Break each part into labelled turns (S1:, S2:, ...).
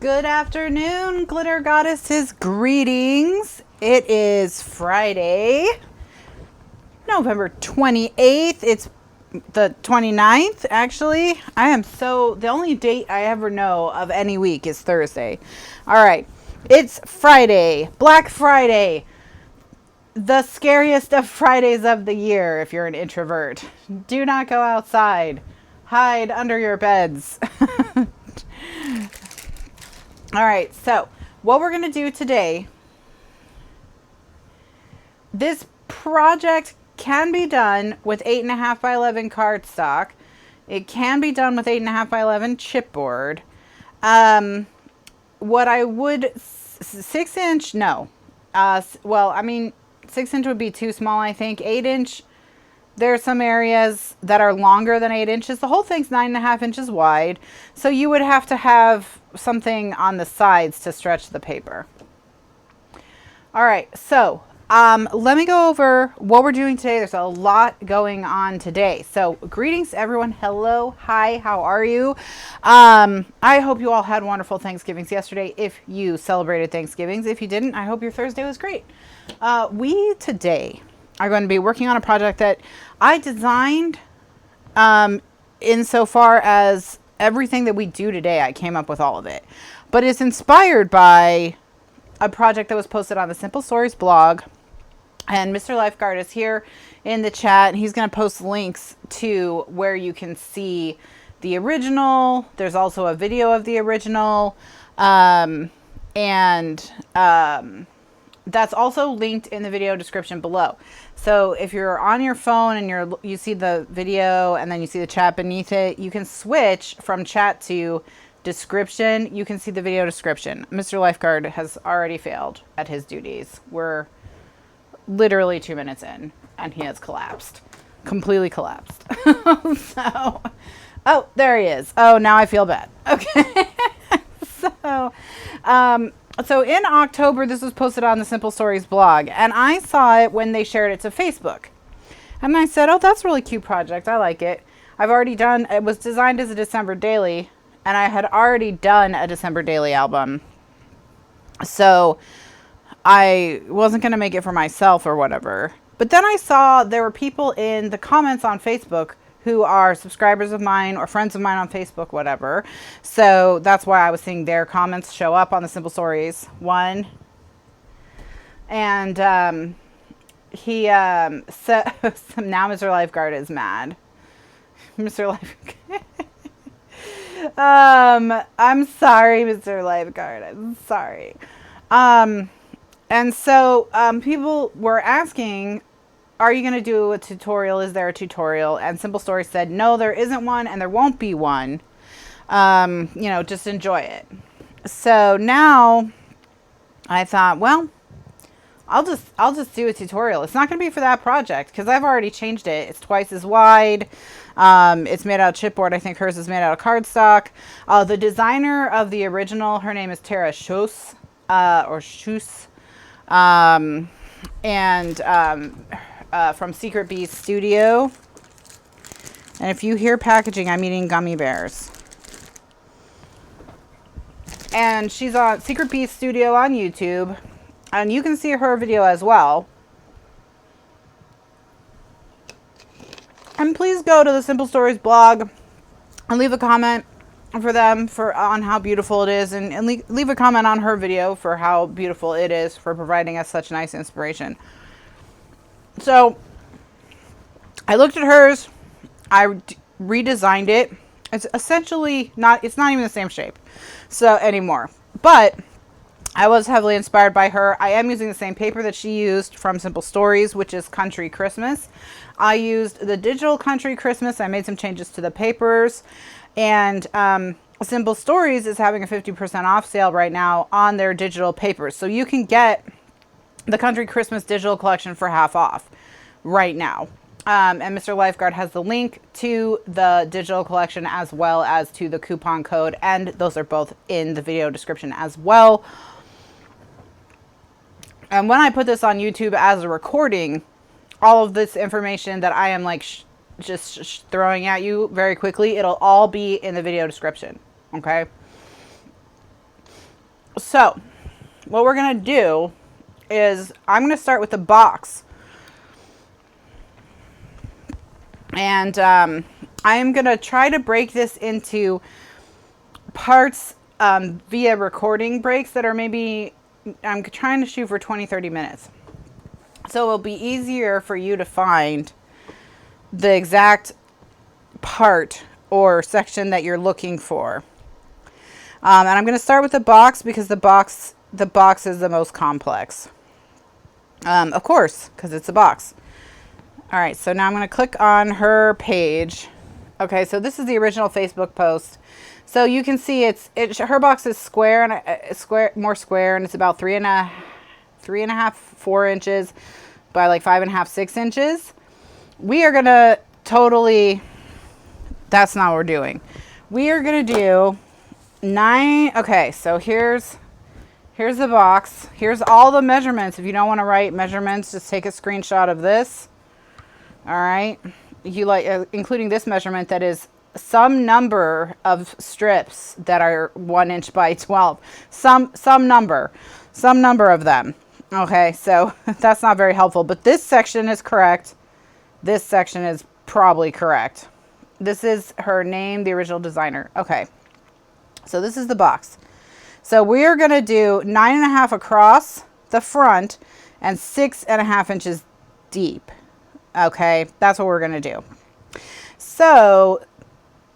S1: Good afternoon, Glitter Goddesses. Greetings. It is Friday, November 28th. It's the 29th, actually. The only date I ever know of any week is Thursday. All right. It's Friday, Black Friday, the scariest of Fridays of the year if you're an introvert. Do not go outside. Hide under your beds. All right, so what we're going to do today, this project can be done with 8.5 by 11 cardstock. It can be done with 8.5 by 11 chipboard. What I would, 6 inch, no. 6 inch would be too small, I think. 8 inch, there are some areas that are longer than 8 inches. The whole thing's 9.5 inches wide. So you would have to have something on the sides to stretch the paper. All right, so let me go over what we're doing today. There's a lot going on today. So greetings, everyone. Hello. Hi. How are you? I hope you all had wonderful Thanksgivings yesterday. If you celebrated Thanksgivings, if you didn't, I hope your Thursday was great. We today are going to be working on a project that I designed insofar as everything that we do today. I came up with all of it. But it's inspired by a project that was posted on the Simple Stories blog. And Mr. Lifeguard is here in the chat. And he's going to post links to where you can see the original. There's also a video of the original. That's also linked in the video description below. So if you're on your phone and you see the video and then you see the chat beneath it, you can switch from chat to description. You can see the video description. Mr. Lifeguard has already failed at his duties. We're literally 2 minutes in and he has collapsed. Completely collapsed. Oh, there he is. Oh, now I feel bad. Okay. So in October, this was posted on the Simple Stories blog, and I saw it when they shared it to Facebook. And I said, oh, that's a really cute project. I like it. It was designed as a December daily, and I had already done a December daily album. So I wasn't going to make it for myself or whatever. But then I saw there were people in the comments on Facebook who are subscribers of mine or friends of mine on Facebook, whatever. So that's why I was seeing their comments show up on the Simple Stories one. And he said, now Mr. Lifeguard is mad. Mr. Lifeguard. I'm sorry, Mr. Lifeguard. I'm sorry. And so people were asking, are you going to do a tutorial? Is there a tutorial? And Simple Stories said, no, there isn't one and there won't be one. Just enjoy it. So now I thought, well, I'll just do a tutorial. It's not going to be for that project because I've already changed it. It's twice as wide. It's made out of chipboard. I think hers is made out of cardstock. The designer of the original, her name is Chaussee, from Secret Beast Studio. And if you hear packaging, I'm eating gummy bears. And she's on Secret Beast Studio on YouTube. And you can see her video as well. And please go to the Simple Stories blog and leave a comment for them on how beautiful it is. And leave a comment on her video for how beautiful it is for providing us such nice inspiration. So I looked at hers, I redesigned it. It's essentially it's not even the same shape anymore, but I was heavily inspired by her. I am using the same paper that she used from Simple Stories, which is Country Christmas. I used the digital Country Christmas. I made some changes to the papers, and Simple Stories is having a 50% off sale right now on their digital papers. So you can get the Country Christmas digital collection for half off right now. And Mr. Lifeguard has the link to the digital collection as well as to the coupon code. And those are both in the video description as well. And when I put this on YouTube as a recording, all of this information that I am just throwing at you very quickly, it'll all be in the video description. Okay. So what we're going to do is I'm going to start with the box. And I'm going to try to break this into parts via recording breaks that are maybe, I'm trying to shoot for 20-30 minutes. So it'll be easier for you to find the exact part or section that you're looking for. And I'm going to start with the box because the box is the most complex. Of course, because it's a box. All right, so now I'm going to click on her page. Okay, so this is the original Facebook post. So you can see her box is square and more square, and it's about 3.5, 4 inches by like 5.5, 6 inches. We are gonna totally, that's not what we're doing. We are gonna do 9. Okay, so here's the box. Here's all the measurements. If you don't want to write measurements, just take a screenshot of this. All right, you like including this measurement that is some number of strips that are 1 inch by 12. Some number of them. Okay, so that's not very helpful, but this section is correct. This section is probably correct. This is her name, the original designer. Okay, so this is the box. So we are going to do 9.5 across the front and 6.5 inches deep. Okay, that's what we're going to do. So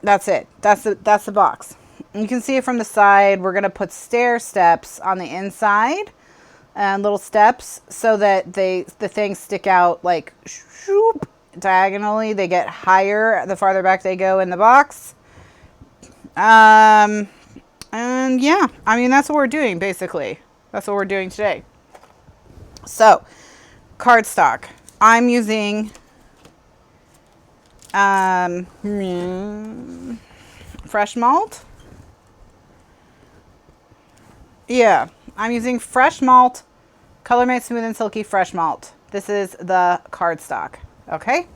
S1: that's it. That's the box. You can see it from the side. We're going to put stair steps on the inside and little steps so that the things stick out like shoop, diagonally. They get higher the farther back they go in the box. And yeah, I mean, that's what we're doing basically. That's what we're doing today. So, cardstock. I'm using fresh malt. Yeah, I'm using fresh malt, ColorMates Smooth and Silky Fresh Malt. This is the cardstock. Okay.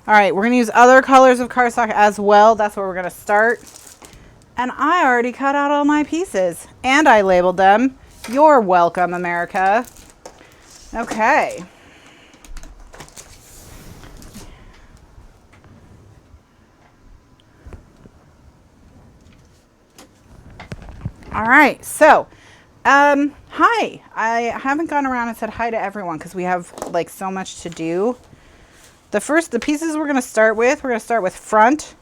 S1: All right, we're gonna use other colors of cardstock as well. That's where we're gonna start. And I already cut out all my pieces and I labeled them. You're welcome, America. Okay. All right, so, hi. I haven't gone around and said hi to everyone because we have like so much to do. The pieces we're going to start with front,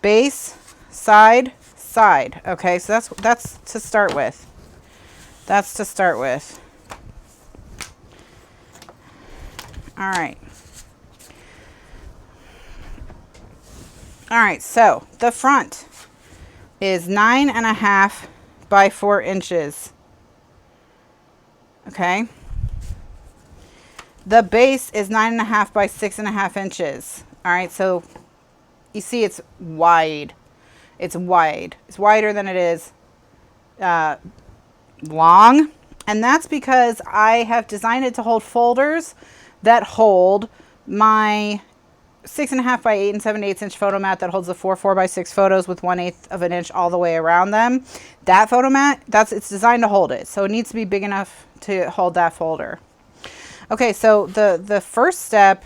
S1: base, side, side. Okay, so that's to start with. That's to start with. All right. All right, so the front is 9.5 by 4 inches. Okay. The base is 9.5 by 6.5 inches. All right, so you see it's wide. It's wide. It's wider than it is long. And that's because I have designed it to hold folders that hold my 6.5 by 8 7/8 inch photo mat that holds the 4 by 6 photos with 1/8 of an inch all the way around them. That photo mat, it's designed to hold it. So it needs to be big enough to hold that folder. Okay, so the first step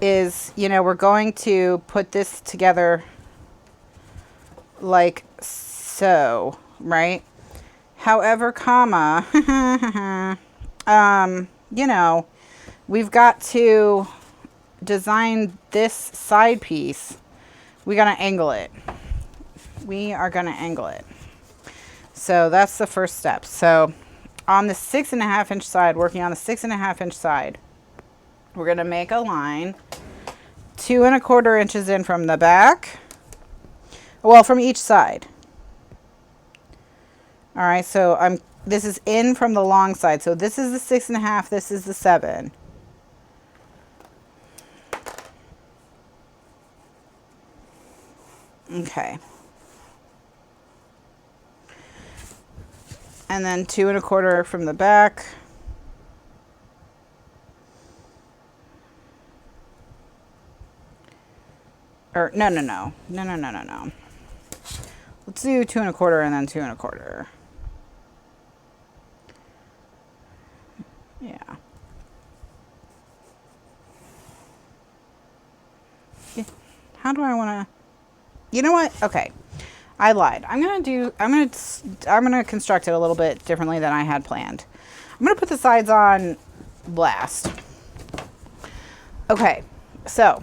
S1: is, we're going to put this together like so, right? However, we've got to design this side piece. We got to angle it. We are going to angle it. So that's the first step. So on the 6.5 inch side, working on the 6.5 inch side, we're going to make a line 2 1/4 inches in from the back. Well, from each side. All right, so this is in from the long side. So this is the 6.5, this is the 7. Okay. And then 2 1/4 from the back. Or no. Let's do 2 1/4 and then 2 1/4. Yeah. How do I want to, you know what? Okay. I lied. I'm going to construct it a little bit differently than I had planned. I'm going to put the sides on last. Okay. So,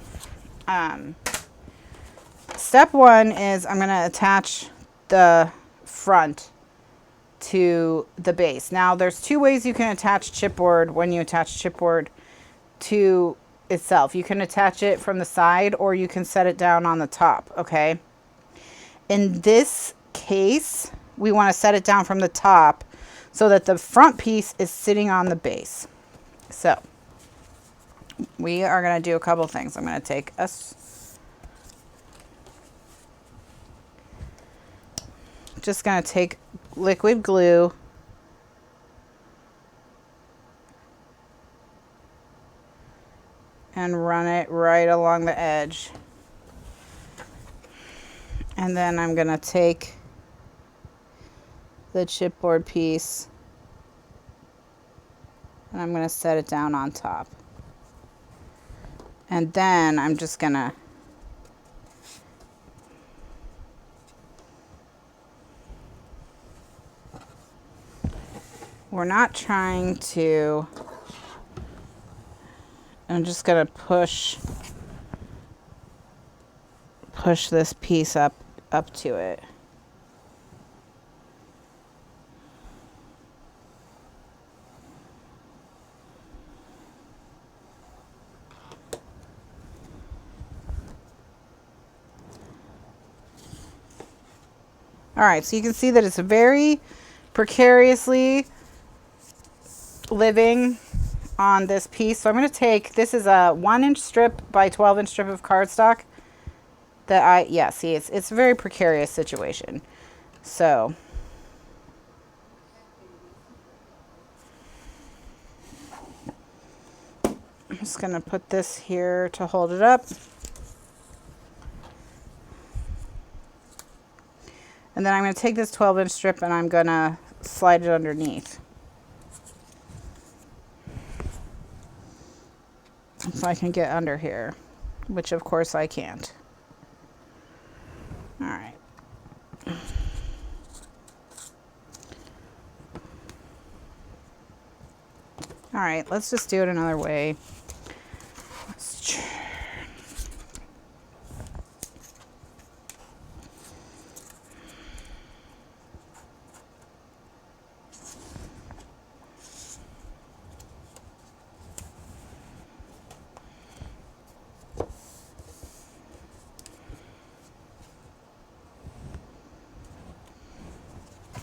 S1: step 1 is I'm going to attach the front to the base. Now, there's 2 ways you can attach chipboard when you attach chipboard to itself. You can attach it from the side or you can set it down on the top, okay? In this case, we want to set it down from the top so that the front piece is sitting on the base. So, we are going to do a couple things. I'm going to take just going to take liquid glue and run it right along the edge. And then I'm going to take the chipboard piece and I'm going to set it down on top. And then I'm just going to we're not trying to, I'm just going to push this piece up to it. All right, so you can see that it's very precariously living on this piece. So I'm going to take, this is a 1-inch strip by 12-inch strip of cardstock that see, it's a very precarious situation. So I'm just going to put this here to hold it up. And then I'm going to take this 12-inch strip and I'm going to slide it underneath. So I can get under here, which of course I can't. All right. All right, let's just do it another way.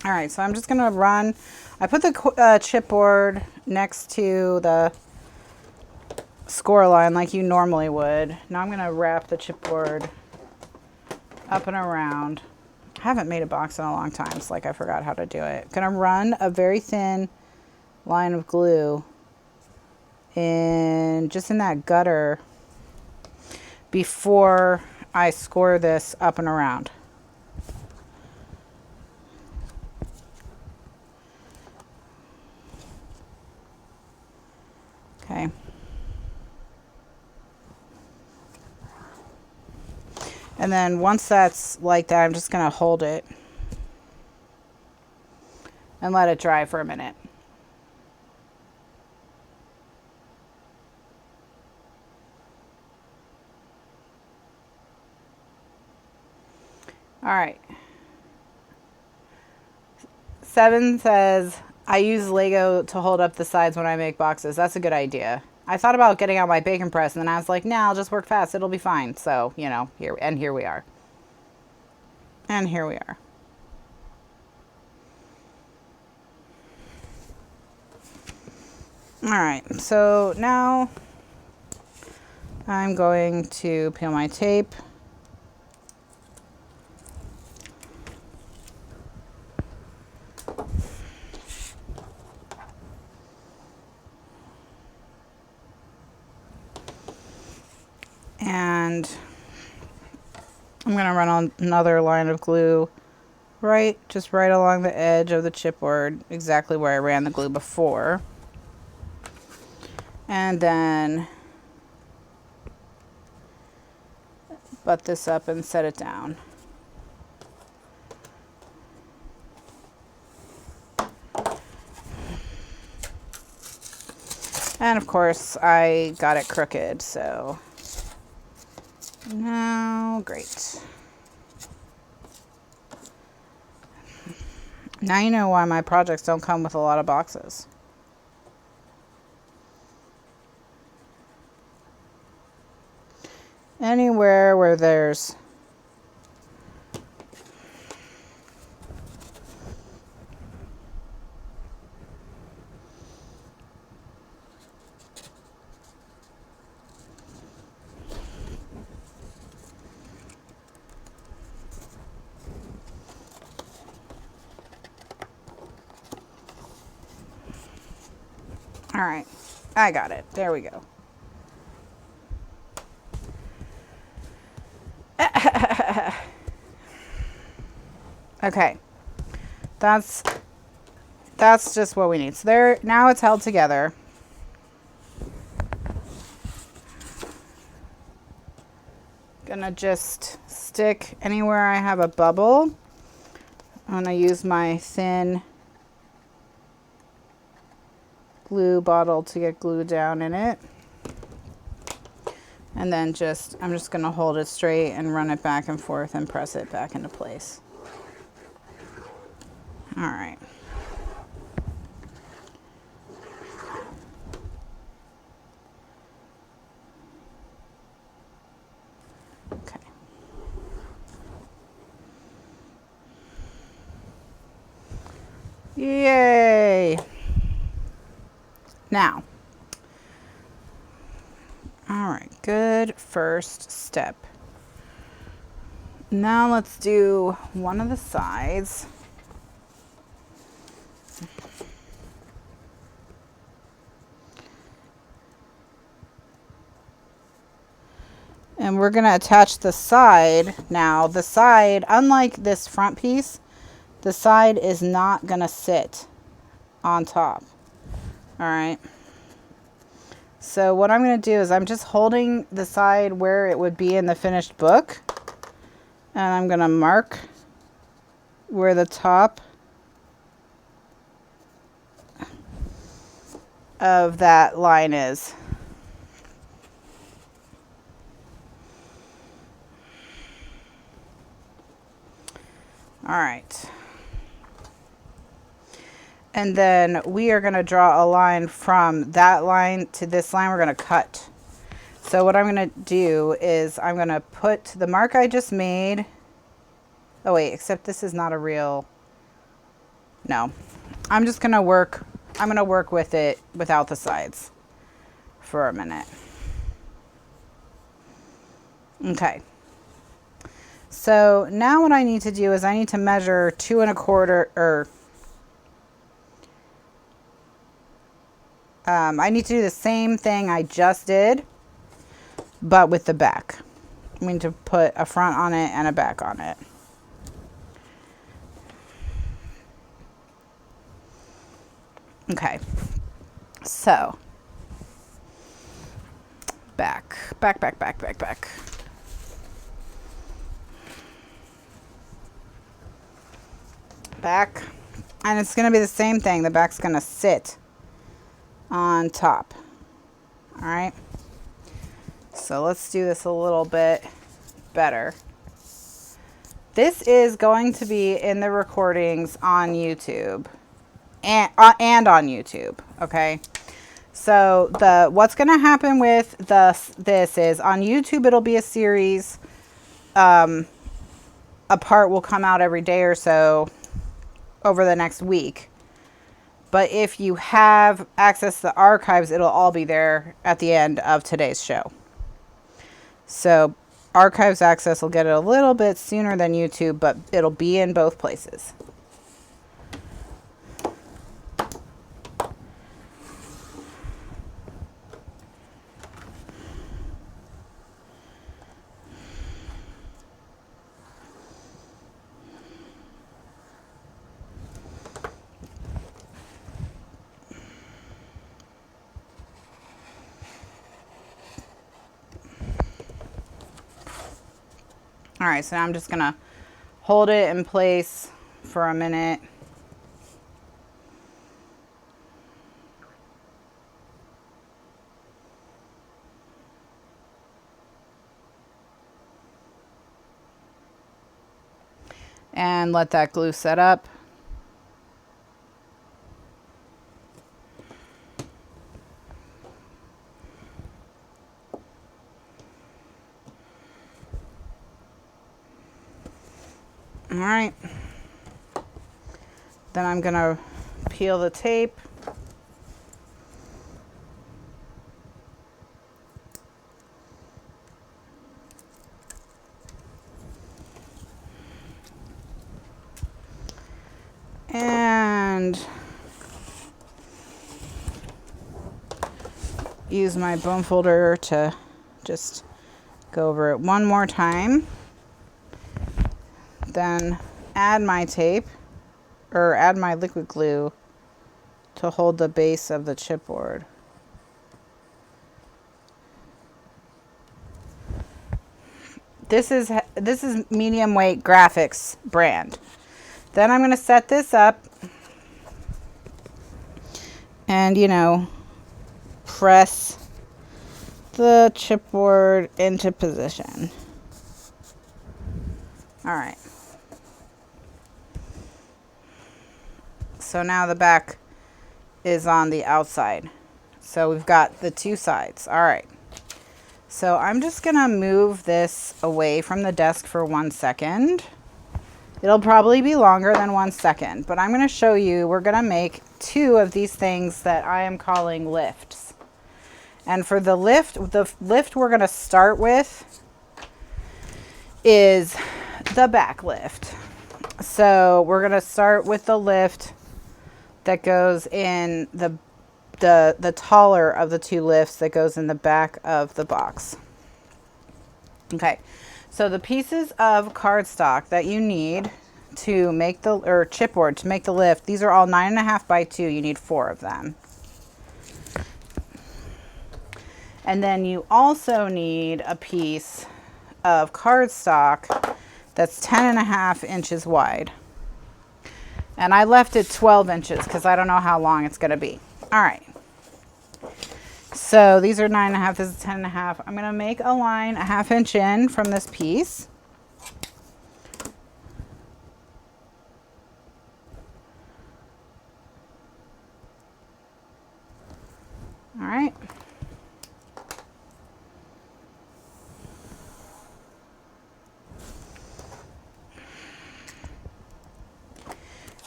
S1: All right, so I'm just going to run. I put the chipboard next to the score line like you normally would. Now I'm going to wrap the chipboard up and around. I haven't made a box in a long time. It's like I forgot how to do it. I'm going to run a very thin line of glue just in that gutter before I score this up and around. Okay. And then once that's like that, I'm just going to hold it and let it dry for a minute. All right. 7 says, I use Lego to hold up the sides when I make boxes. That's a good idea. I thought about getting out my bacon press and then I was like, nah, I'll just work fast. It'll be fine. So, you know, here we are. And here we are. All right. So now I'm going to peel my tape. And I'm going to run on another line of glue just right along the edge of the chipboard, exactly where I ran the glue before. And then butt this up and set it down. And of course, I got it crooked, so now, great. Now you know why my projects don't come with a lot of boxes. Anywhere where there's all right, I got it. There we go. Okay, that's just what we need. So there, now it's held together. Gonna just stick anywhere I have a bubble. I'm gonna use my thin glue bottle to get glue down in it. And then I'm just gonna hold it straight and run it back and forth and press it back into place. All right. Okay. Yay. Now, all right, good first step. Now let's do one of the sides. And we're going to attach the side. Now, the side, unlike this front piece, the side is not going to sit on top. All right. So what I'm going to do is I'm just holding the side where it would be in the finished book. And I'm going to mark where the top of that line is. All right. And then we are going to draw a line from that line to this line. We're going to cut. So what I'm going to do is I'm going to put the mark I just made. Oh wait, except this is not a real. No, I'm just going to work. I'm going to work with it without the sides for a minute. Okay. So now what I need to do is I need to measure 2 1/4 or I need to do the same thing I just did, but with the back. I need to put a front on it and a back on it. Okay, so back. Back, and it's going to be the same thing. The back's going to sit on top. All right, so let's do this a little bit better. This is going to be in the recordings on YouTube and on YouTube. Okay, so what's going to happen with this is on YouTube it'll be a series. A part will come out every day or so over the next week. But if you have access to the archives, it'll all be there at the end of today's show. So archives access will get it a little bit sooner than YouTube, but it'll be in both places. All right, so now I'm just gonna hold it in place for a minute. And let that glue set up. All right. Then I'm gonna peel the tape. And use my bone folder to just go over it one more time. Then add my tape, or add my liquid glue to hold the base of the chipboard. This is medium weight graphics brand. Then I'm going to set this up and, you know, press the chipboard into position. All right. So now the back is on the outside. So we've got the two sides. All right. So I'm just going to move this away from the desk for 1 second. It'll probably be longer than 1 second, but I'm going to show you, we're going to make 2 of these things that I am calling lifts. And for the lift we're going to start with is the back lift. So we're going to start with the lift that goes in the taller of the 2 lifts that goes in the back of the box. Okay. So the pieces of cardstock that you need to make the, or chipboard to make the lift, these are all 9.5 by 2. You need 4 of them. And then you also need a piece of cardstock that's 10.5 inches wide. And I left it 12 inches because I don't know how long it's going to be. All right. So these are 9.5, this is 10.5. I'm going to make a line a 1/2 inch in from this piece. All right.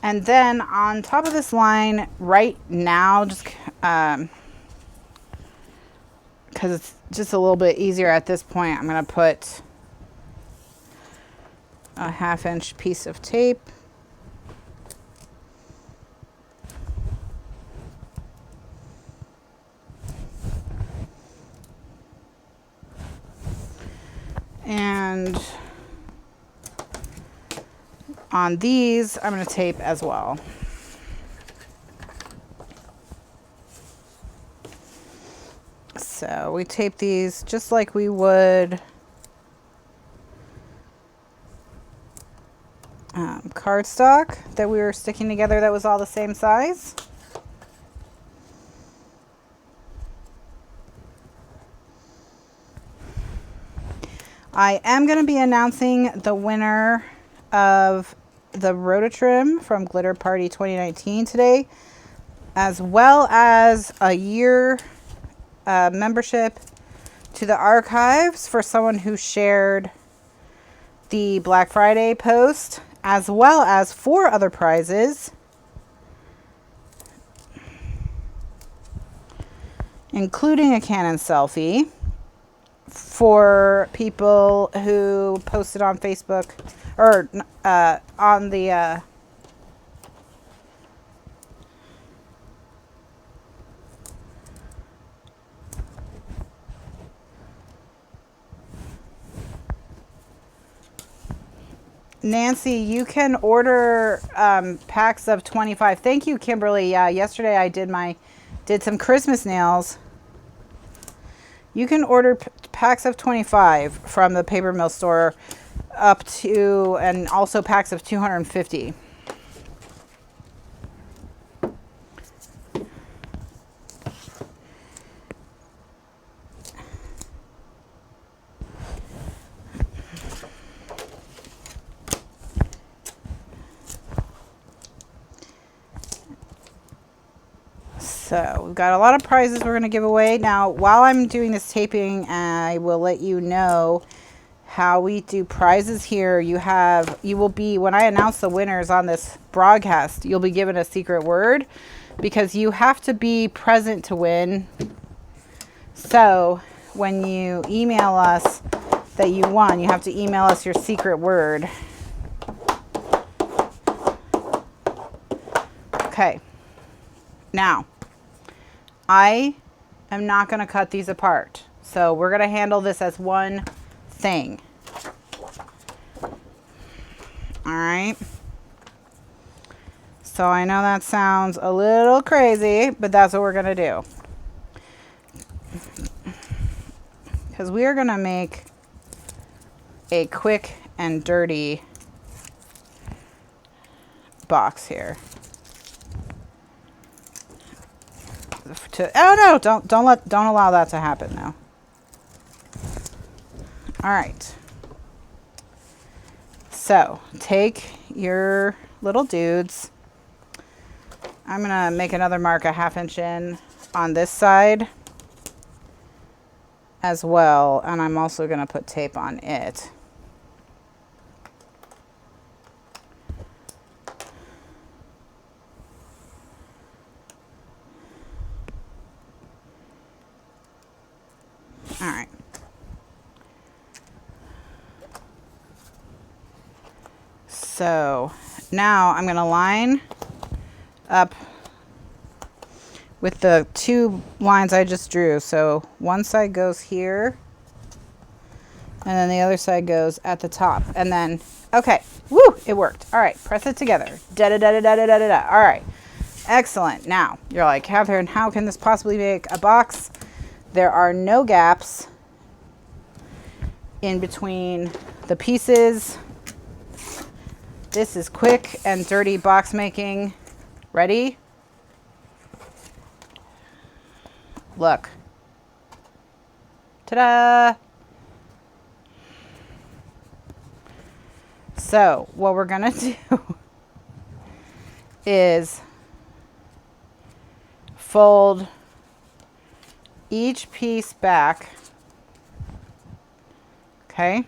S1: And then on top of this line right now, just because it's just a little bit easier at this point, I'm going to put a 1/2 inch piece of tape. And on these, I'm going to tape as well. So we tape these just like we would cardstock that we were sticking together that was all the same size. I am going to be announcing the winner of the Rototrim from Glitter Party 2019 today, as well as a year membership to the archives for someone who shared the Black Friday post, as well as 4 other prizes, including a Canon selfie for people who posted on Facebook or on the Nancy, you can order packs of 25. Thank you, Kimberly. Yeah, yesterday I did some Christmas nails. You can order packs of 25 from the Paper Mill store. up to, and also packs of 250. So we've got a lot of prizes we're going to give away. Now, while I'm doing this taping, I will let you know how we do prizes here. You will be, when I announce the winners on this broadcast, you'll be given a secret word because you have to be present to win. So when you email us that you won, you have to email us your secret word. Okay. Now, I am not going to cut these apart. So we're going to handle this as one thing. All right. So I know that sounds a little crazy, but that's what we're going to do. Because we are going to make a quick and dirty box here. Oh no, don't allow that to happen now. All right. So take your little dudes. I'm gonna make another mark a 1/2 inch in on this side as well, and I'm also gonna put tape on it. All right. So now I'm going to line up with the 2 lines I just drew. So one side goes here and then the other side goes at the top. And then, okay, woo, it worked. All right, press it together. Da-da-da-da-da-da-da-da. All right, excellent. Now you're like, Kathryn, how can this possibly make a box? There are no gaps in between the pieces. This is quick and dirty box making. Ready? Look. Ta-da! So what we're gonna do is fold each piece back, okay?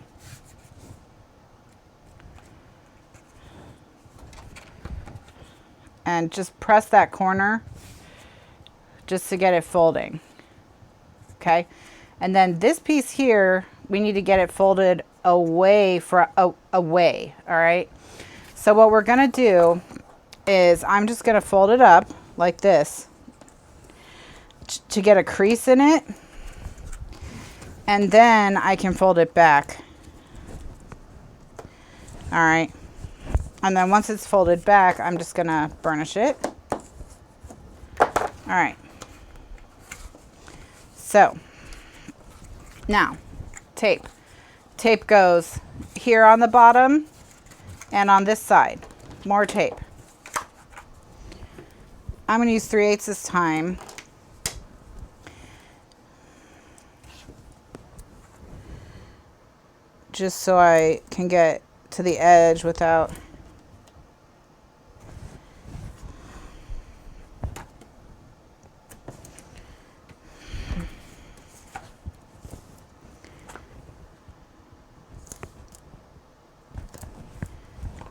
S1: And just press that corner just to get it folding, okay? And then this piece here, we need to get it folded away from away, all right? So what we're gonna do is I'm just gonna fold it up like this to get a crease in it, and then I can fold it back. All right, and then once it's folded back, I'm just gonna burnish it. All right, so now tape goes here on the bottom and on this side. More tape. I'm gonna use 3/8 this time. Just so I can get to the edge without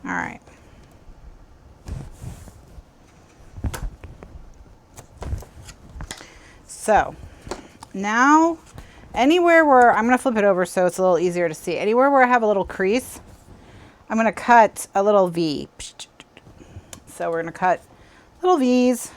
S1: all right. So now anywhere where I'm going to flip it over so it's a little easier to see. Anywhere where I have a little crease, I'm going to cut a little V. So we're going to cut little V's.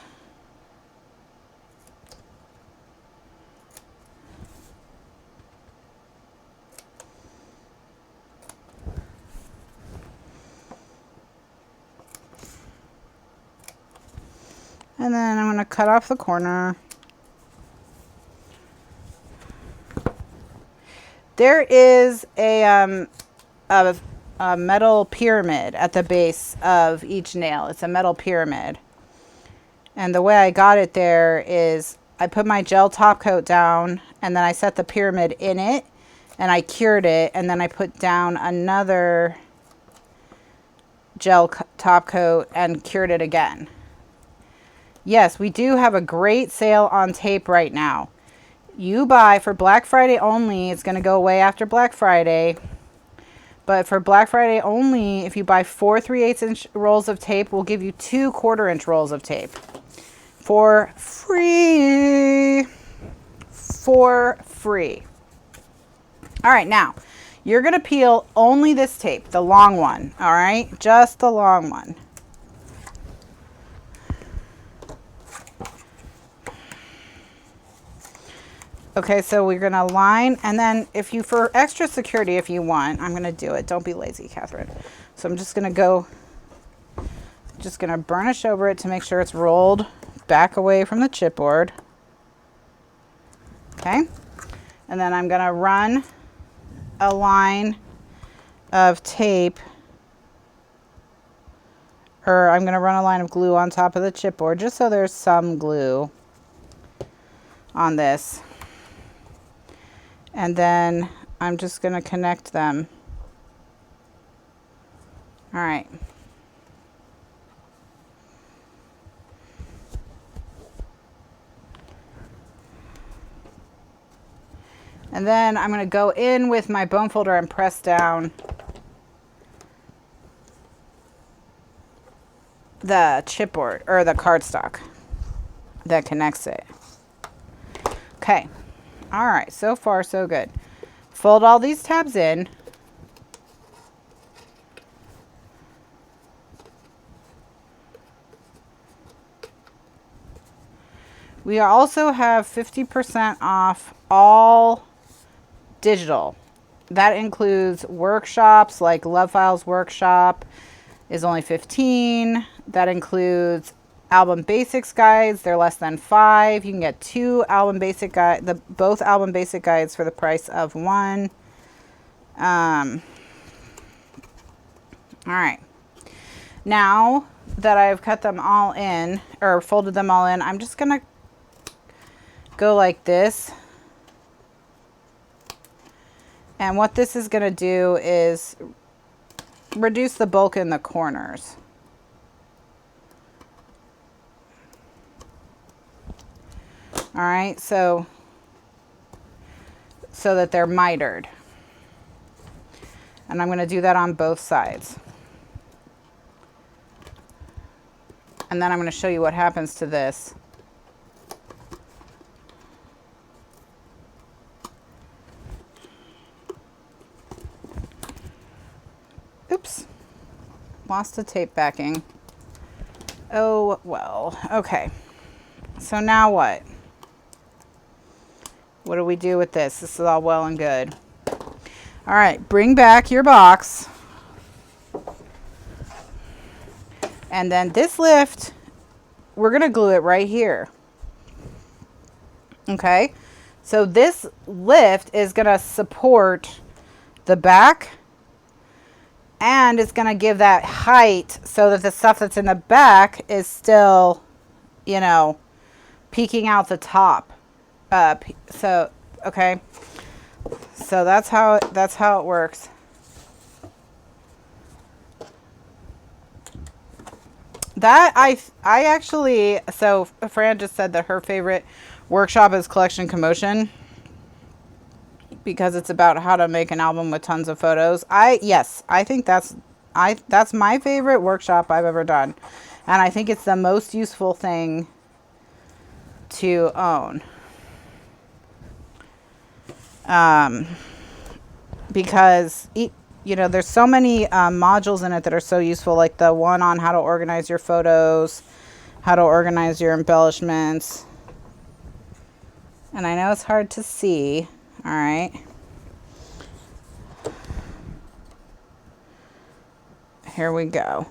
S1: And then I'm going to cut off the corner. There is a a metal pyramid at the base of each nail. It's a metal pyramid. And the way I got it there is I put my gel top coat down and then I set the pyramid in it and I cured it, and then I put down another gel top coat and cured it again. Yes, we do have a great sale on tape right now. You buy for Black Friday only. It's going to go away after Black Friday. But for Black Friday only, if you buy 4 3/8 inch rolls of tape, we'll give you 2 1/4 inch rolls of tape for free. For free. All right, now you're going to peel only this tape, the long one. All right, just the long one. Okay, so we're going to line, and then if you, for extra security, if you want, I'm going to do it. Don't be lazy, Kathryn. So I'm just going to go, just going to burnish over it to make sure it's rolled back away from the chipboard. Okay, and then I'm going to run a line of tape, or I'm going to run a line of glue on top of the chipboard just so there's some glue on this. And then I'm just going to connect them. All right. And then I'm going to go in with my bone folder and press down the chipboard or the cardstock that connects it. Okay. All right, so far so good. Fold all these tabs in. We also have 50% off all digital. That includes workshops like Love Files Workshop is only 15. That includes album basics guides. They're less than 5. You can get 2 album basic guide, both album basic guides for the price of 1. All right. Now that I've cut them all in, or folded them all in, I'm just gonna go like this. And what this is gonna do is reduce the bulk in the corners. All right, so that they're mitered. And I'm going to do that on both sides. And then I'm going to show you what happens to this. Oops, lost the tape backing. Oh, well, okay. So now what? What do we do with this? This is all well and good. All right, bring back your box. And then this lift, we're going to glue it right here. Okay, so this lift is going to support the back, and it's going to give that height so that the stuff that's in the back is still, you know, peeking out the top. So okay, so that's how it works. That I actually, so Fran just said that her favorite workshop is Collection Commotion because it's about how to make an album with tons of photos. Yes, I think that's my favorite workshop I've ever done, and I think it's the most useful thing to own. Because you know, there's so many modules in it that are so useful, like the one on how to organize your photos, how to organize your embellishments. And I know it's hard to see. All right. Here we go.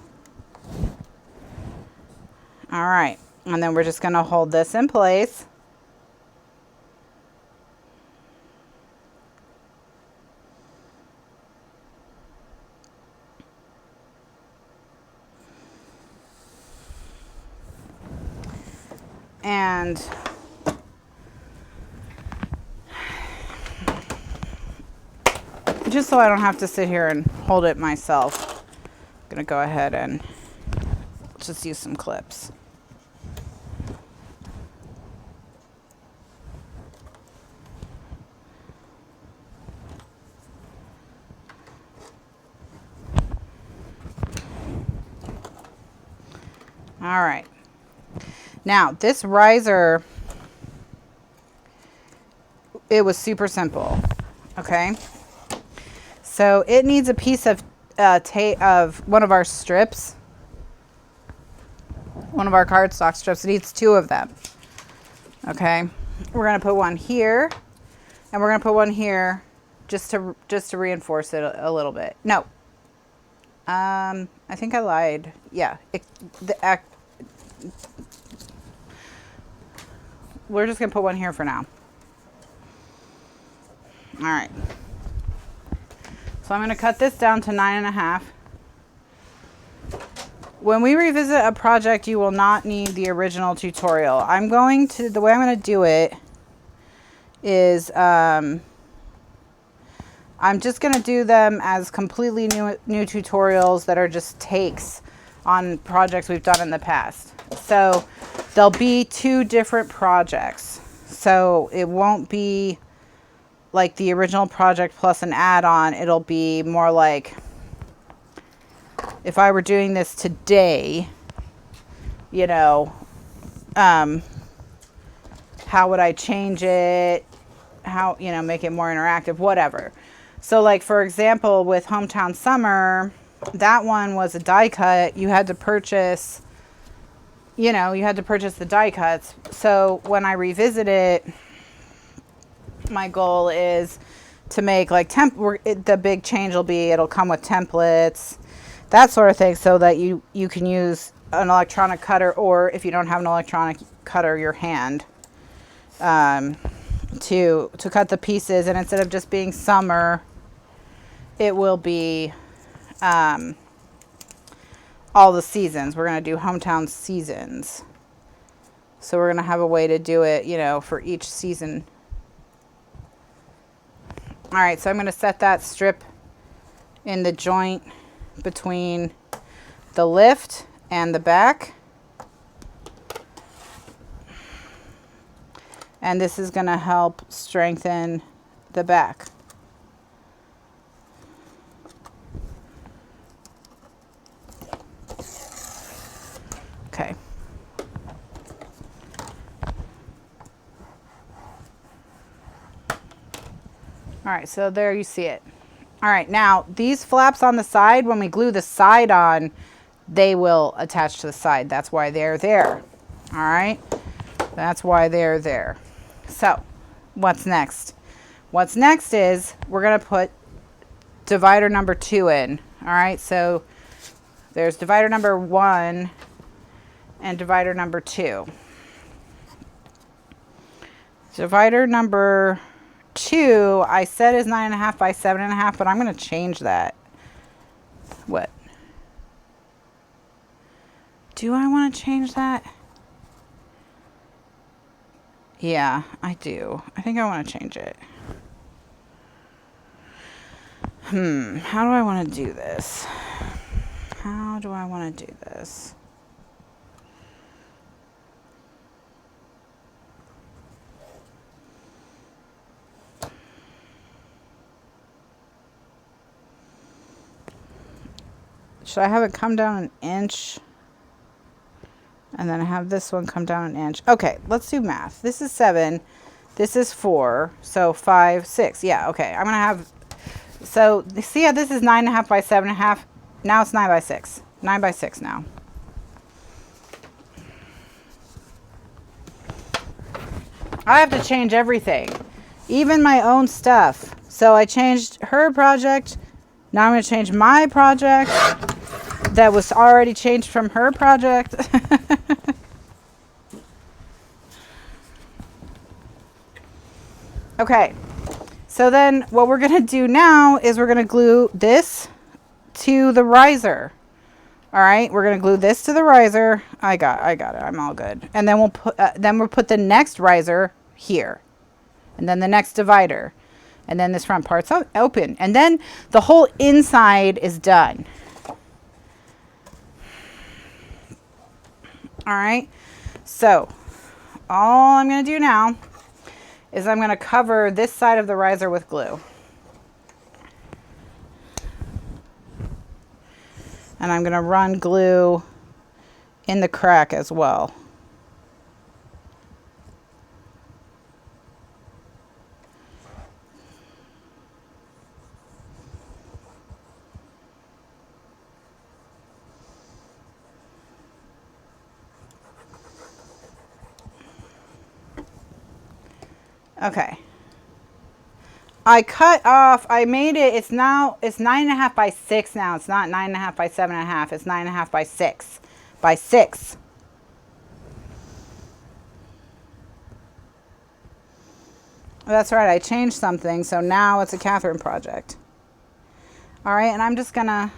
S1: All right. And then we're just going to hold this in place. And just so I don't have to sit here and hold it myself, I'm gonna go ahead and just use some clips. All right. Now, this riser, it was super simple, okay? So it needs a piece of tape of one of our strips, one of our cardstock strips. It needs 2 of them, okay? We're gonna put one here, and we're gonna put one here just to reinforce it a little bit. No, I think I lied. Yeah, we're just gonna put one here for now. All right. So I'm gonna cut this down to 9.5. When we revisit a project, you will not need the original tutorial. The way I'm gonna do it is, I'm just gonna do them as completely new tutorials that are just takes on projects we've done in the past. So there'll be 2 different projects. So it won't be like the original project plus an add-on. It'll be more like, if I were doing this today, you know, how would I change it? How, you know, make it more interactive, whatever. So like, for example, with Hometown Summer, that one was a die cut. You had to purchase, you know, you had to purchase the die cuts. So when I revisit it, my goal is to make like the big change will be, it'll come with templates, that sort of thing, so that you can use an electronic cutter, or if you don't have an electronic cutter, your hand, to cut the pieces. And instead of just being summer, it will be all the seasons. We're going to do hometown seasons. So we're going to have a way to do it, you know, for each season. All right, so I'm going to set that strip in the joint between the lift and the back. And this is going to help strengthen the back. Okay. All right, so there you see it. All right, now these flaps on the side, when we glue the side on, they will attach to the side. That's why they're there. All right, that's why they're there. So what's next? What's next is we're gonna put divider number 2 in. All right, so there's divider number 1 and divider number 2. Divider number 2, I said is 9.5 by 7.5, but I'm going to change that. What? Do I want to change that? Yeah, I do. I think I want to change it. How do I want to do this? How do I want to do this? Should I have it come down an inch? And then I have this one come down an inch. Okay, let's do math. This is 7. This is 4. So 5, 6. Yeah, okay. I'm going to have... So, see how this is 9.5 by 7.5? Now it's 9 by 6. 9 by 6 now. I have to change everything. Even my own stuff. So I changed her project. Now I'm going to change my project. That was already changed from her project. Okay, so then what we're going to do now is we're going to glue this to the riser. All right, we're gonna glue this to the riser. I got it. I'm all good. And then we'll put the next riser here, and then the next divider, and then this front part's open, and then the whole inside is done. All right, so all I'm gonna do now is I'm gonna cover this side of the riser with glue. And I'm gonna run glue in the crack as well. Okay. I cut off, I made it, it's 9.5 by 6 now. It's not 9.5 by 7.5. It's 9.5 by 6 by 6. That's right, I changed something, so now it's a Kathryn project. All right, and I'm just gonna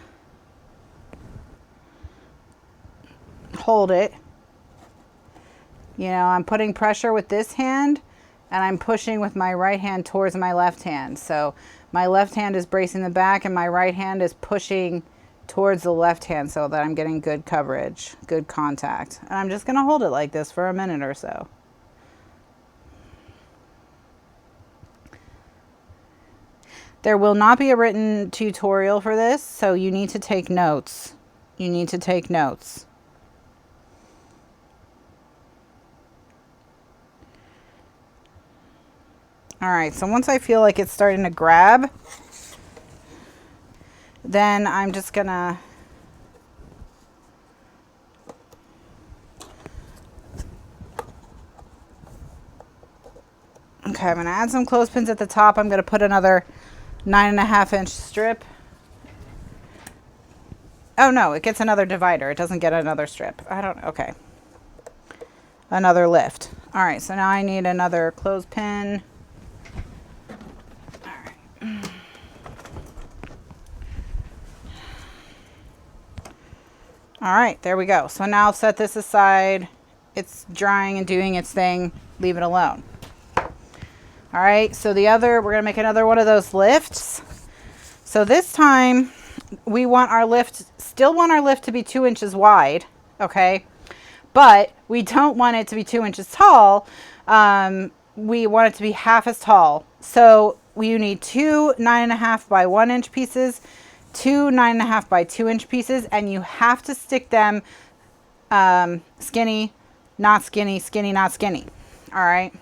S1: hold it. You know, I'm putting pressure with this hand, and I'm pushing with my right hand towards my left hand. So my left hand is bracing the back and my right hand is pushing towards the left hand so that I'm getting good coverage, good contact. And I'm just gonna hold it like this for a minute or so. There will not be a written tutorial for this, so you need to take notes. You need to take notes. All right, so once I feel like it's starting to grab, then I'm just gonna I'm gonna add some clothespins at the top. I'm gonna put another 9.5 inch strip. Oh no, it gets another divider. It doesn't get another strip. Okay. Another lift. All right, so now I need another clothespin. All right, there we go. So now I'll set this aside. It's drying and doing its thing. Leave it alone. All right, so we're gonna make another one of those lifts. So this time we want our lift, still want our lift to be 2 inches wide, okay? But we don't want it to be 2 inches tall. We want it to be half as tall. So you need 2 9.5 by 1 inch pieces, 2 9.5 by 2 inch pieces, and you have to stick them skinny, not skinny, skinny, not skinny. All right.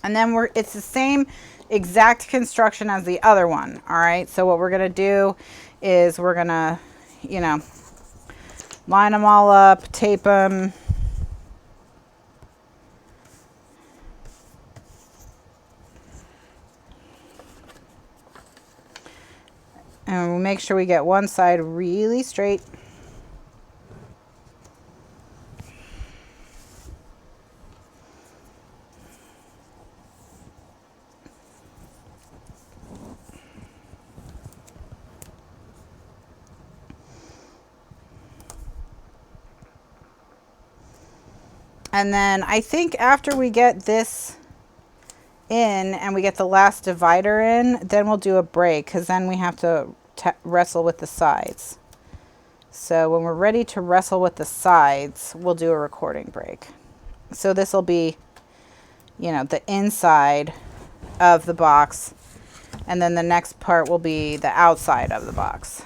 S1: And then it's the same exact construction as the other one. All right. So what we're going to do is we're going to, you know, line them all up, tape them. And we'll make sure we get one side really straight. And then I think after we get this in and we get the last divider in, then we'll do a break, because then we have to wrestle with the sides. So when we're ready to wrestle with the sides, we'll do a recording break. So this will be, you know, the inside of the box, and then the next part will be the outside of the box.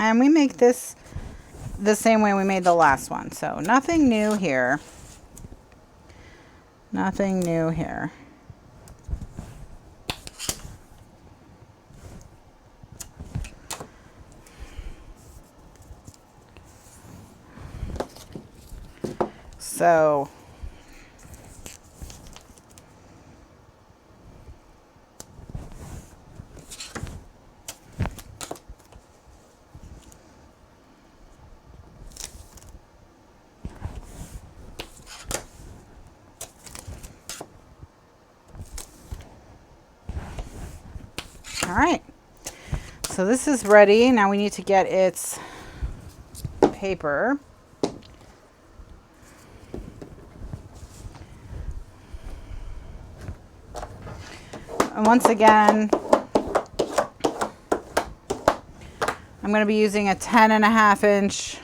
S1: And we make this the same way we made the last one. So nothing new here. Nothing new here. So all right, so this is ready. Now we need to get its paper. And once again, I'm going to be using a 10.5 inch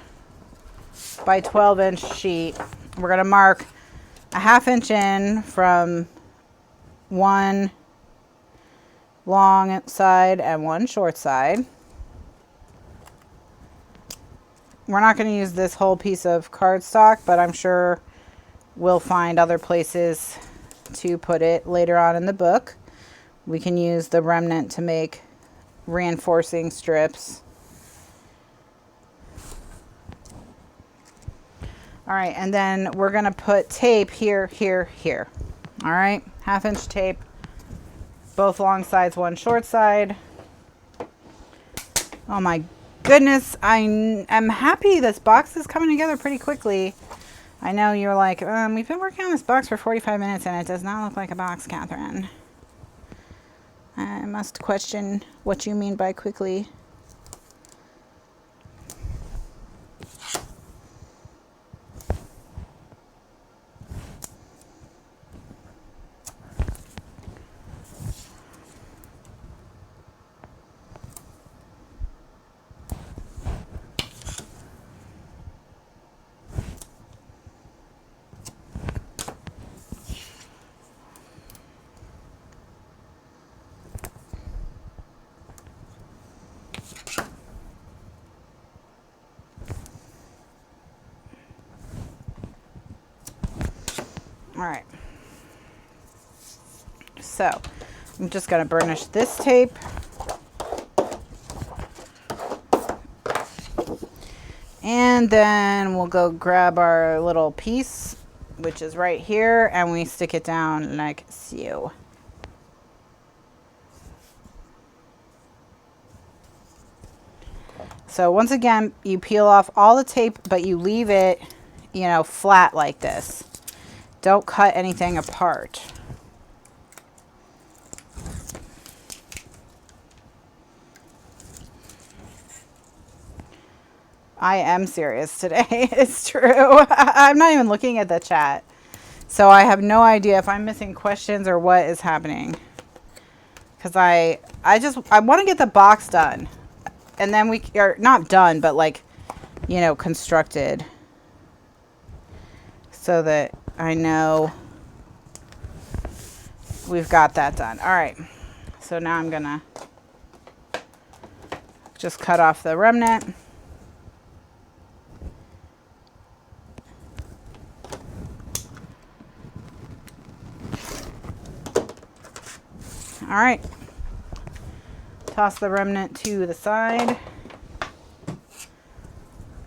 S1: by 12 inch sheet. We're going to mark a 1/2 inch in from one long side and one short side. We're not going to use this whole piece of cardstock, but I'm sure we'll find other places to put it later on in the book. We can use the remnant to make reinforcing strips. All right, and then we're going to put tape here, here, here. All right, 1/2 inch tape, both long sides, one short side. Oh my goodness, I am happy this box is coming together pretty quickly. I know you're like, we've been working on this box for 45 minutes and it does not look like a box, Kathryn. I must question what you mean by quickly. All right, so I'm just going to burnish this tape. And then we'll go grab our little piece, which is right here, and we stick it down like so. So once again, you peel off all the tape, but you leave it, you know, flat like this. Don't cut anything apart. I am serious today. It's true. I'm not even looking at the chat. So I have no idea if I'm missing questions or what is happening. Because I want to get the box done. And then we are not done, but like, you know, constructed. So that I know we've got that done. All right. So now I'm going to just cut off the remnant. All right. Toss the remnant to the side.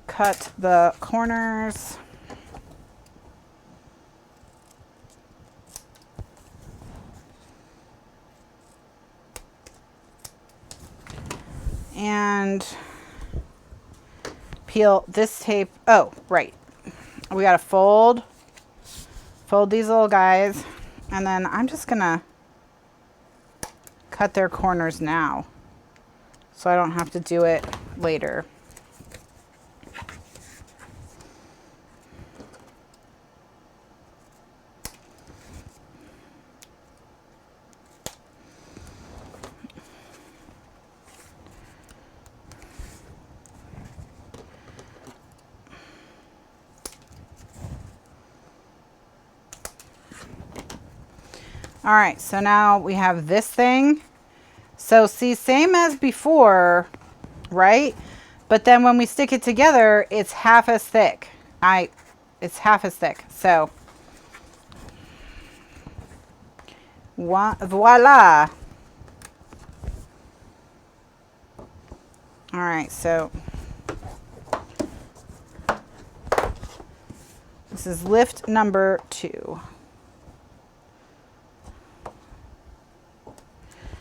S1: Cut the corners. And peel this tape. Oh, right. We got to fold these little guys. And then I'm just going to cut their corners now, so I don't have to do it later. All right, so now we have this thing. So see, same as before, right? But then when we stick it together, it's half as thick. It's half as thick. So voila. All right, so This is lift number 2.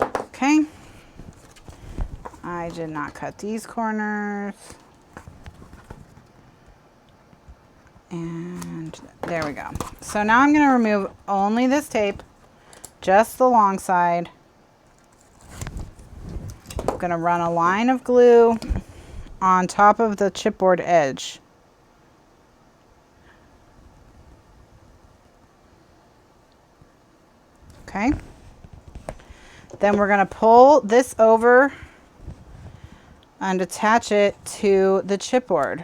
S1: Okay. I did not cut these corners. And there we go. So now I'm going to remove only this tape, just the long side. I'm going to run a line of glue on top of the chipboard edge. Okay. Then we're going to pull this over and attach it to the chipboard.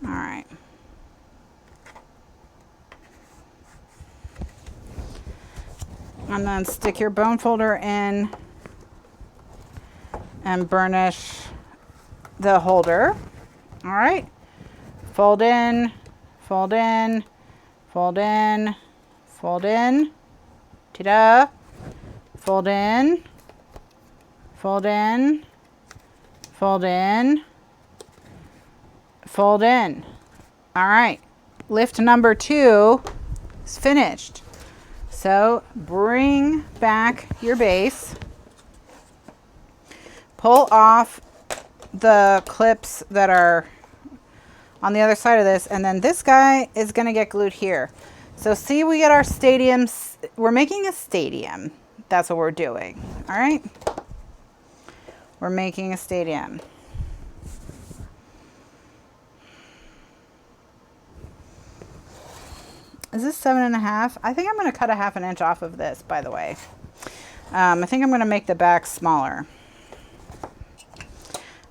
S1: All right. And then stick your bone folder in and burnish the holder. All right. Fold in, fold in, fold in, fold in. Ta-da. Fold in, fold in, fold in, fold in. All right. Lift number 2 is finished. So bring back your base. Pull off the clips that are on the other side of this, and then this guy is going to get glued here. So see, we get our stadiums. We're making a stadium. That's what we're doing. All right. We're making a stadium. Is this 7.5? I think I'm going to cut a 1/2 inch off of this, by the way. I think I'm going to make the back smaller.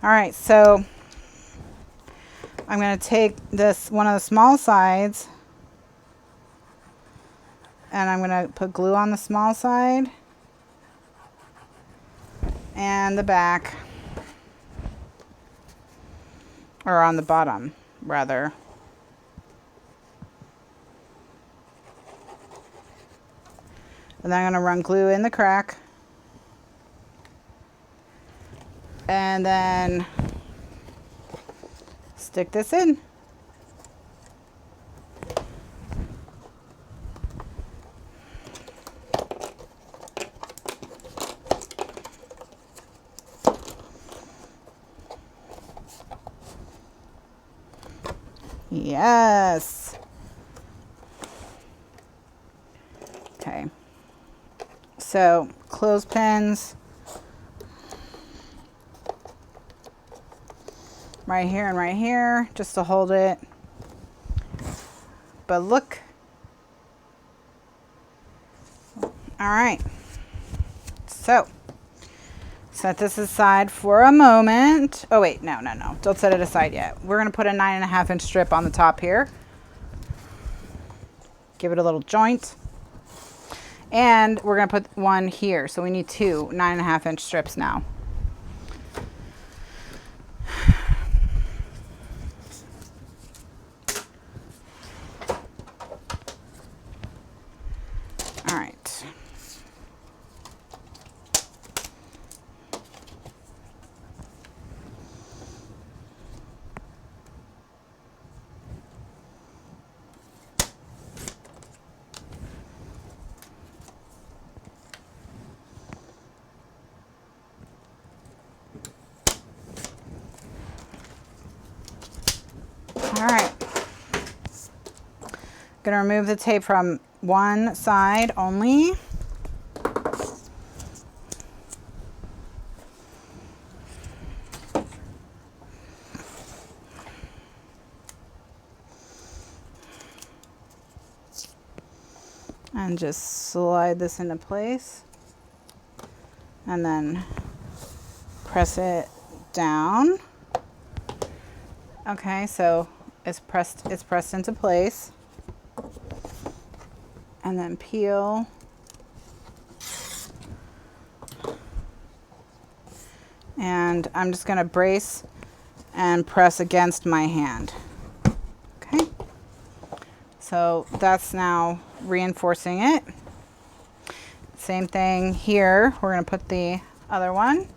S1: All right, so I'm going to take this, one of the small sides, and I'm going to put glue on the small side and the back, or on the bottom, rather. And then I'm going to run glue in the crack. And then stick this in. Yes. Okay. So clothespins right here and right here, just to hold it. But look. All right. So set this aside for a moment. Oh wait, no. Don't set it aside yet. We're gonna put a 9.5 inch strip on the top here. Give it a little joint. And we're going to put one here. So we need 2 9.5 inch strips now. All right. All right, gonna remove the tape from one side only. And just slide this into place and then press it down. Okay, so it's pressed into place. And then peel. And I'm just going to brace and press against my hand. Okay. So that's now reinforcing it. Same thing here. We're going to put the other one.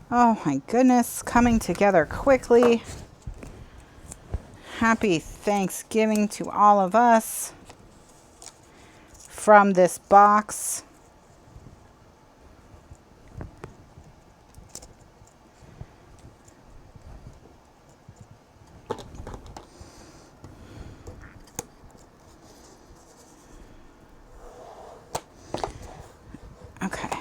S1: Oh my goodness, coming together quickly. Happy Thanksgiving to all of us from this box. Okay.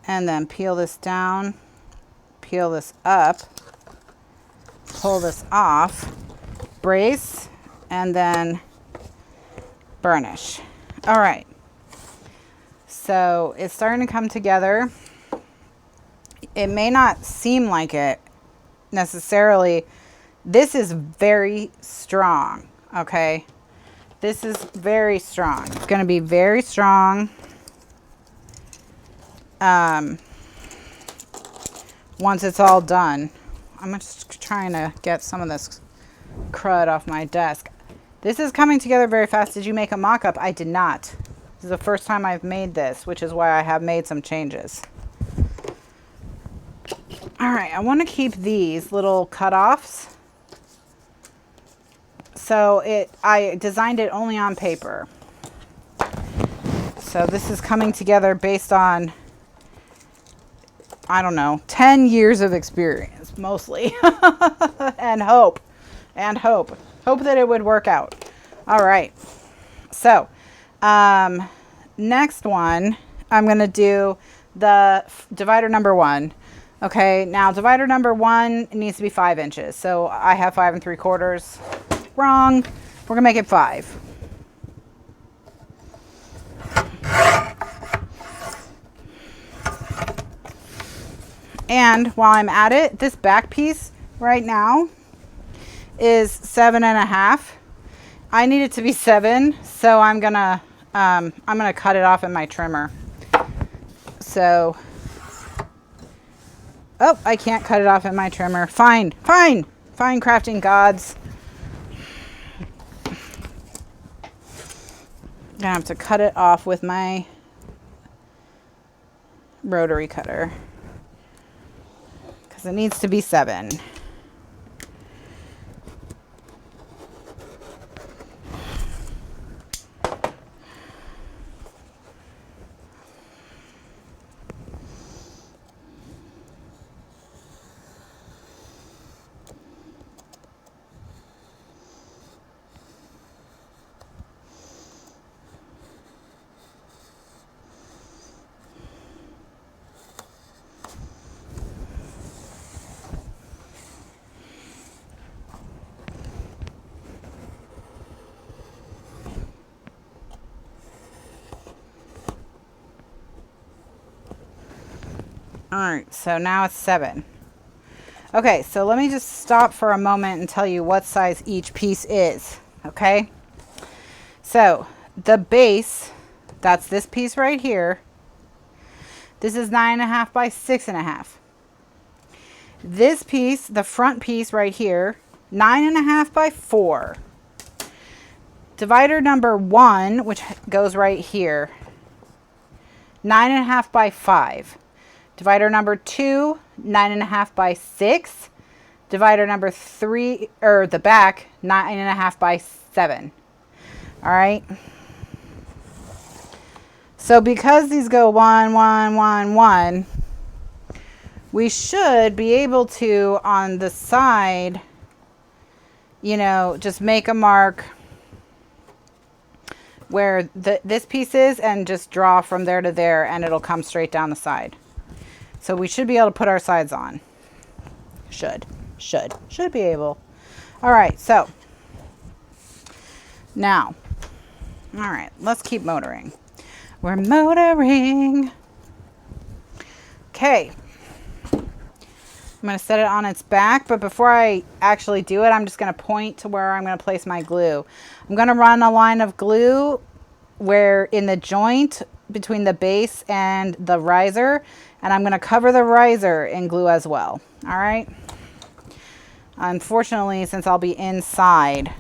S1: And then peel this down, peel this up, pull this off, brace, and then burnish. All right. So it's starting to come together. It may not seem like it necessarily. This is very strong, okay? This is very strong. It's going to be very strong. Once it's all done. I'm just trying to get some of this crud off my desk. This is coming together very fast. Did you make a mock-up? I did not. This is the first time I've made this, which is why I have made some changes. All right, I want to keep these little cutoffs. So I designed it only on paper. So this is coming together based on, I don't know, 10 years of experience, mostly. And hope. Hope that it would work out. All right. So, next one, I'm going to do the divider number 1. Okay, now divider number 1 needs to be 5 inches. So I have 5 3/4. Wrong. We're going to make it 5. And while I'm at it, this back piece right now is 7.5. I need it to be 7, so I'm gonna cut it off in my trimmer. So, oh, I can't cut it off in my trimmer. Fine, crafting gods. I'm gonna have to cut it off with my rotary cutter. It needs to be 7. All right, so now it's 7. Okay, so let me just stop for a moment and tell you what size each piece is, okay? So the base, that's this piece right here. This is 9.5 by 6.5. This piece, the front piece right here, 9.5 by 4. Divider number 1, which goes right here, 9.5 by 5. Divider number 2, 9.5 by 6. Divider number 3, or the back, 9.5 by 7. All right. So because these go 1, 1, 1, 1, we should be able to, on the side, you know, just make a mark where this piece is and just draw from there to there, and it'll come straight down the side. So we should be able to put our sides on. Should be able. All right, so now, all right, let's keep motoring. We're motoring. Okay. I'm going to set it on its back, but before I actually do it, I'm just going to point to where I'm going to place my glue. I'm going to run a line of glue where in the joint between the base and the riser, and I'm going to cover the riser in glue as well. All right. Unfortunately, since I'll be inside,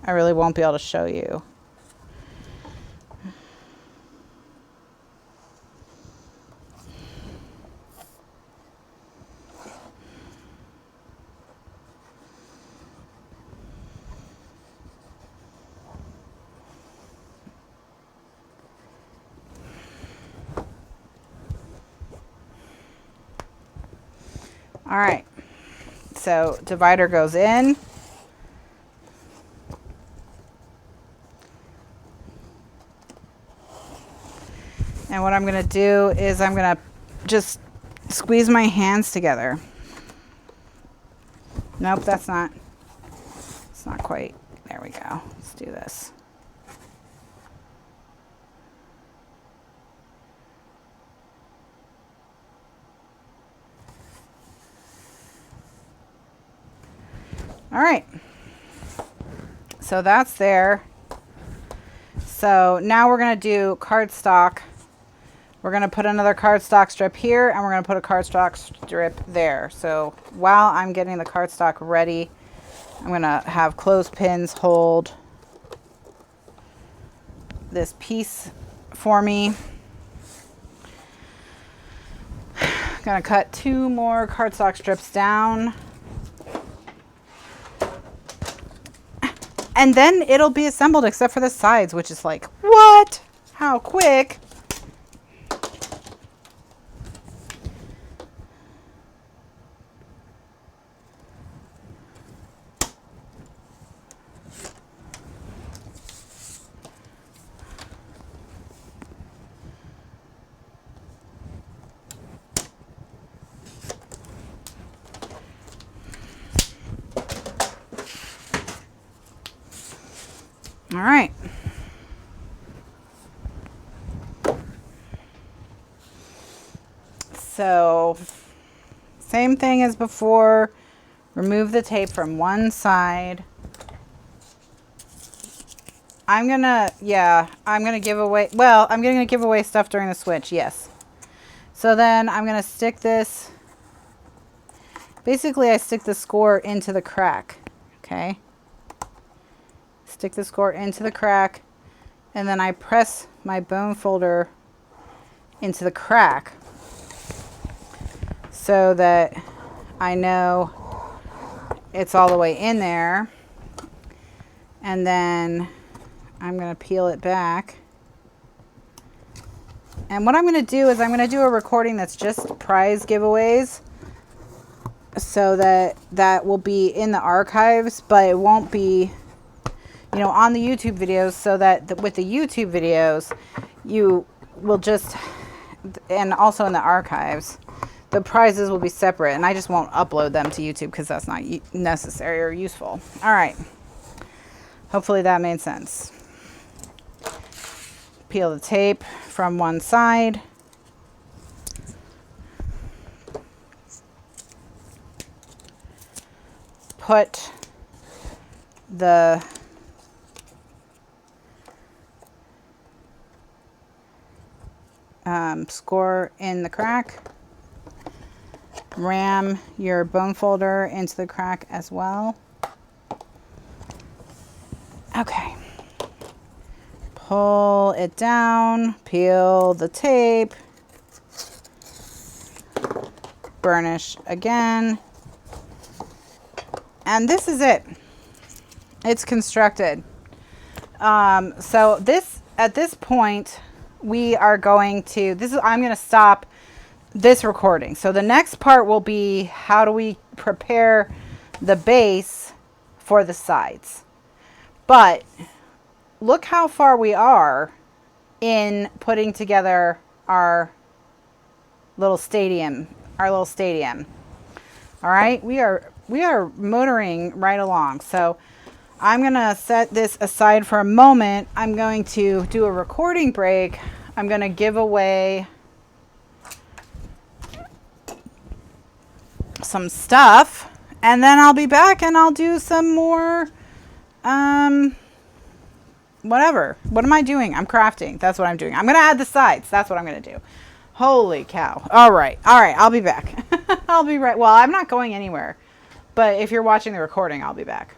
S1: I really won't be able to show you. All right, so divider goes in. And what I'm going to do is I'm going to just squeeze my hands together. Nope, it's not quite. There we go. Let's do this. All right, so that's there. So now we're going to do cardstock. We're going to put another cardstock strip here, and we're going to put a cardstock strip there. So while I'm getting the cardstock ready, I'm going to have clothespins hold this piece for me. I'm going to cut 2 more cardstock strips down. And then it'll be assembled except for the sides, which is like, what? How quick? All right. So same thing as before. Remove the tape from one side. I'm gonna give away, well, I'm gonna give away stuff during the switch, yes. So then I'm gonna stick this, basically I stick the score into the crack, okay? Stick the score into the crack, and then I press my bone folder into the crack so that I know it's all the way in there. And then I'm going to peel it back. And what I'm going to do is I'm going to do a recording that's just prize giveaways, so that will be in the archives, but it won't be, you know, on the YouTube videos, so that with the YouTube videos, you will just, and also in the archives, the prizes will be separate, and I just won't upload them to YouTube because that's not necessary or useful. All right. Hopefully that made sense. Peel the tape from one side. Put the score in the crack. Ram your bone folder into the crack as well. Okay. Pull it down, peel the tape, burnish again. And this is it. It's constructed. So this, at this point, we are going to, I'm going to stop this recording. So the next part will be, how do we prepare the base for the sides? But look how far we are in putting together our little stadium, All right, we are motoring right along. So I'm gonna set this aside for a moment. I'm going to do a recording break. I'm gonna give away some stuff, and then I'll be back and I'll do some more whatever. What am I doing? I'm crafting. That's what I'm doing. I'm gonna add the sides. That's what I'm gonna do. Holy cow. All right, I'll be back. I'll be right. Well, I'm not going anywhere. But if you're watching the recording, I'll be back.